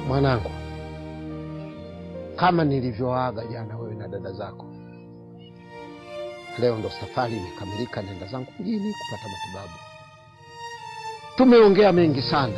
Mwanangu, kama nilivyoaga jana wewe na dada zako, leo ndo safari imekamilika, nenda zangu mjini kupata matibabu. Tumeongea mengi sana.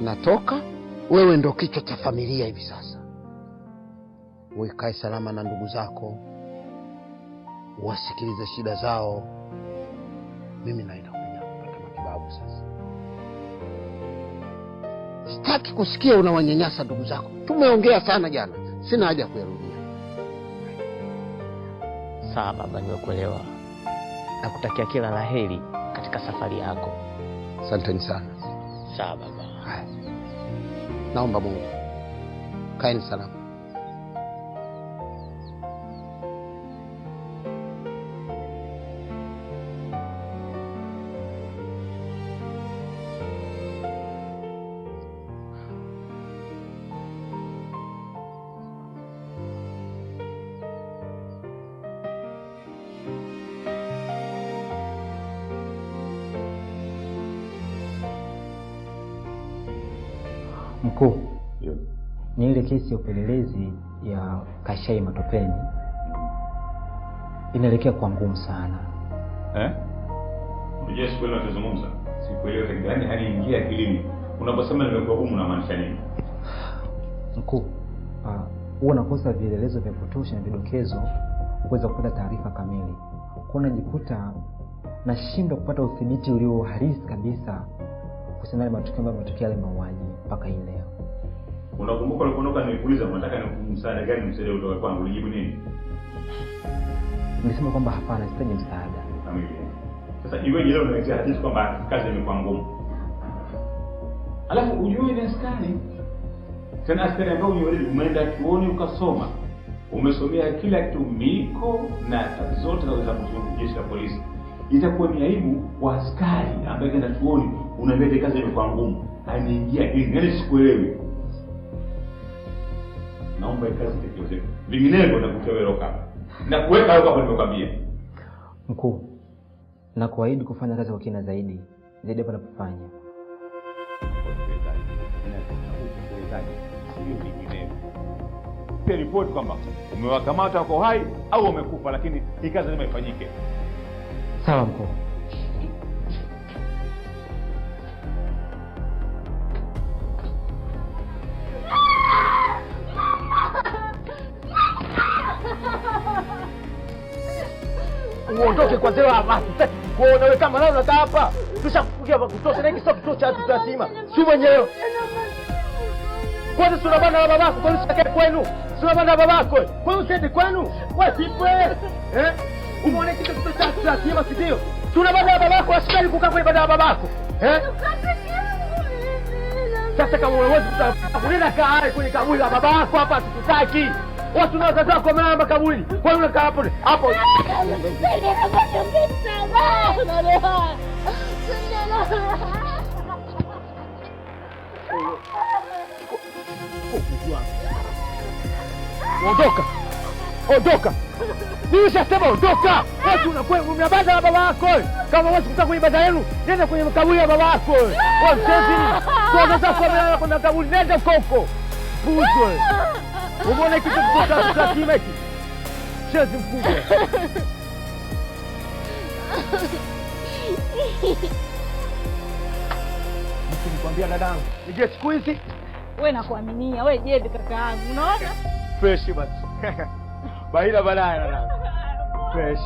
Natoka, wewe ndo kichwa cha familia hivi sasa. Uikae salama na ndugu zako, wasikilize shida zao. Mimi naenda kupata matibabu sasa. Sitaki kusikia unawanyanyasa ndugu zako. Tumeongea sana jana, sina haja kuyarudia. Sawa baba, nimekuelewa. Nakutakia kila laheri katika safari yako. Asanteni sana. Sawa baba. Haya. Naomba Mungu kaeni salama. Mkuu, ni ile kesi ya upelelezi ya Kashai Matopeni inaelekea kwa ngumu sana. Unajua siku ile tunazungumza, sikuelewa kitu gani aliingia akilini. Unaposema nimekuwa ngumu unamaanisha nini? Mkuu, huwa nakosa vielelezo vya kutosha na vidokezo kuweza kupata taarifa kamili. Kwa najikuta nashindwa kupata udhibiti ulio halisi kabisa kuhusiana na matukio ambayo yametokea yale mauaji mpaka hii leo. Unakumbuka ulipoondoka nilikuuliza unataka msaada gani msaada kutoka kwangu, ulijibu nini? Nilisema kwamba hapana, sitaji msaada. Kamili. Sasa iweje leo unaletea hadithi kwamba kazi imekuwa ngumu? Alafu ujue ni askari. Tena askari ambao umeenda chuoni ukasoma. Umesomea kila kitu, miko na zote za jeshi la polisi. Itakuwa ni aibu kwa askari ambaye kaenda chuoni unaambia kazi imekuwa ngumu. Anaingia hivi, yani sikuelewi. Naomba kazi tekelezeke. Vinginevyo nakuteweroka. Na kuweka hapo nimekwambia. Mkuu, na kuahidi kufanya kazi kwa kina zaidi hapo napofanya. Pia report kwamba umewakamata wako hai au wamekufa, lakini hii kazi lazima ifanyike. Sawa mkuu. Uondoke kwa zero hapa. Kuona wewe kama leo unakaa hapa. Tushakufugia hapa kutosha, na hiki sio kituo cha tutasima. Si mwenyewe. Kwani tuna bana na babako, kwani usikae kwenu? Tuna bana na babako. Kwani usiende kwenu? Wewe sipwe. Umeona kitu cha tutasima sio? Tuna bana na babako, asikali kukaa kwa ibada ya babako. Sasa kama wewe utakulinda kaa kwenye kaburi la babako hapa tutaki. Watu na wazazi wako wameama kaburi. Kwa hiyo unakaa hapo hapo. Ondoka. Ondoka. Nimeshasema ondoka. Watu unakwenda unabada na baba yako. Kama watu kutaka kwenye ibada yenu, nenda kwenye makaburi ya baba yako. Wewe msezi. Kwa wazazi wako kwenye kaburi, nenda huko. Puzo. Umeona kitu kutoka tutasima hiki? Chezi mkubwa. Nikwambia dadangu, nije siku hizi wewe nakuaminia, wewe jebe kaka yangu, unaona? Fresh basi. Baila balaya dadangu. Fresh.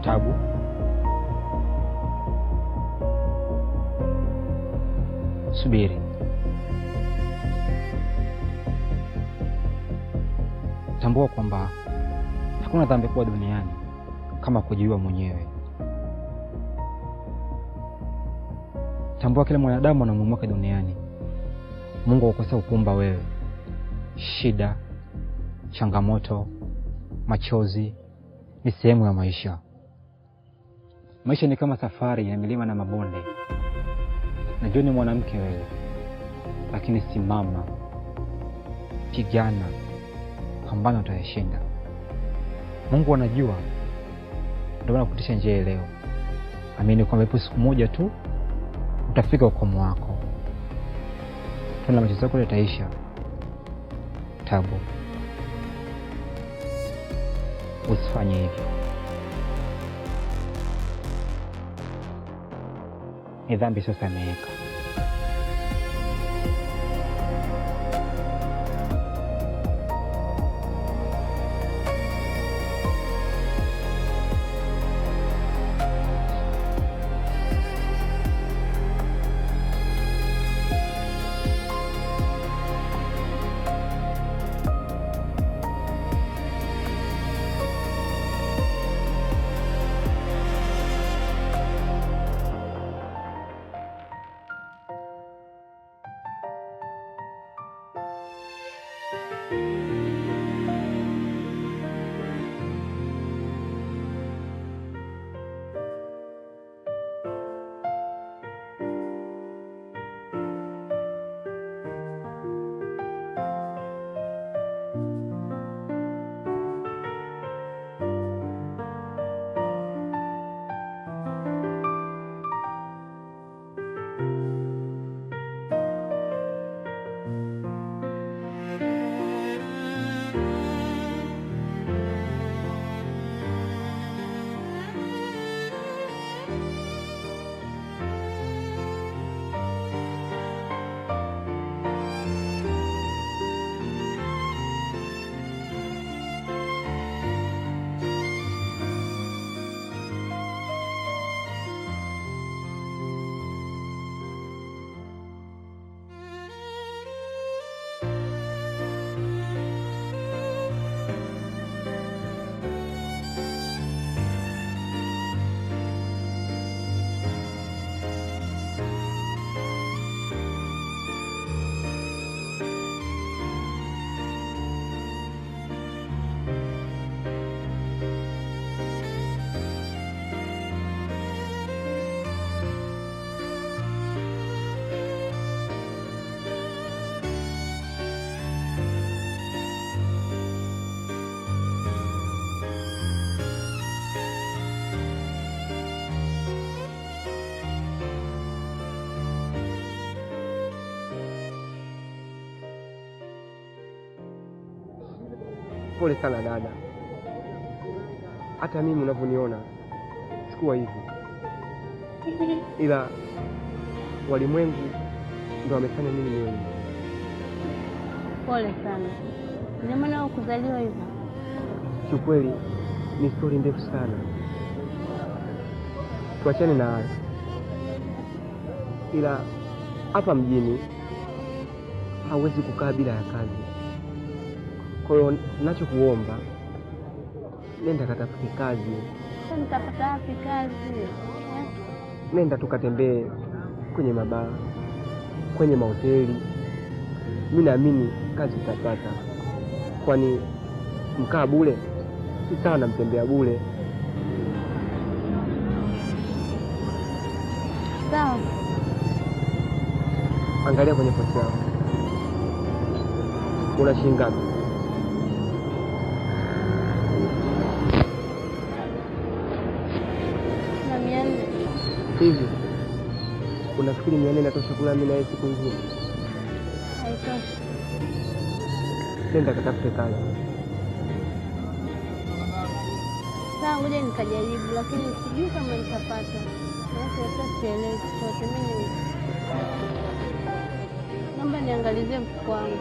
Tabu. Subiri. Tambua kwamba hakuna dhambi kubwa duniani kama kujiua mwenyewe. Tambua kila mwanadamu ana umuhimu wake duniani. Mungu hakukosa kukuumba wewe. Shida, changamoto, machozi ni sehemu ya maisha. Maisha ni kama safari ya milima na mabonde. Najua ni mwanamke wewe, lakini simama, pigana, pambana, utayashinda. Mungu anajua, ndio anakutisha njia leo. Amini kwamba ipo siku moja tu utafika ukomo wako. Tuna machozi yako yataisha. Tabu, usifanye hivyo. Ni dhambi sasa imeweka. Pole sana dada. Hata mimi unavyoniona sikuwa hivi, ila walimwengu ndio wamefanya mimi niwe hivi. Pole sana. Ndio maana hukuzaliwa hivyo. Kiukweli ni story ndefu sana, tuachane na hayo. Ila hapa mjini hauwezi kukaa bila ya kazi. Kwa hiyo ninachokuomba, nenda katafute kazi. Sasa nitapata wapi kazi? Nenda tukatembee kwenye mabaa, kwenye mahoteli. Mimi naamini kazi utapata. Kwani mkaa bure si sawa na mtembea bure. Sawa. Angalia kwenye pochi yako. Una shilingi ngapi? Na 400. Hivi unafikiri 400 inatosha kula mimi na wewe siku nzima? Haitoshi. Nenda katafute kazi. Sawa, ngoja nikajaribu, lakini sijui kama nitapata. Sasa sielewi chochote mimi. Naomba niangalizie mfuko wangu.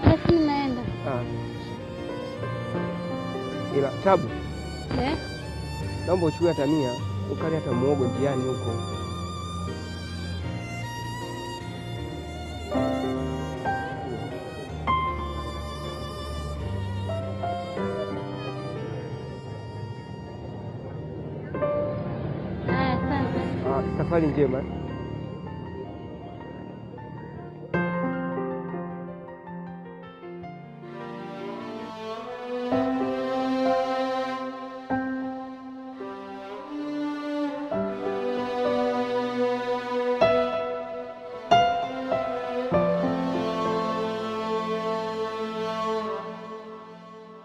Basi naenda. Ila Tabu, Naomba uchukue hata 100 ukale hata muogo njiani huko. Safari njema.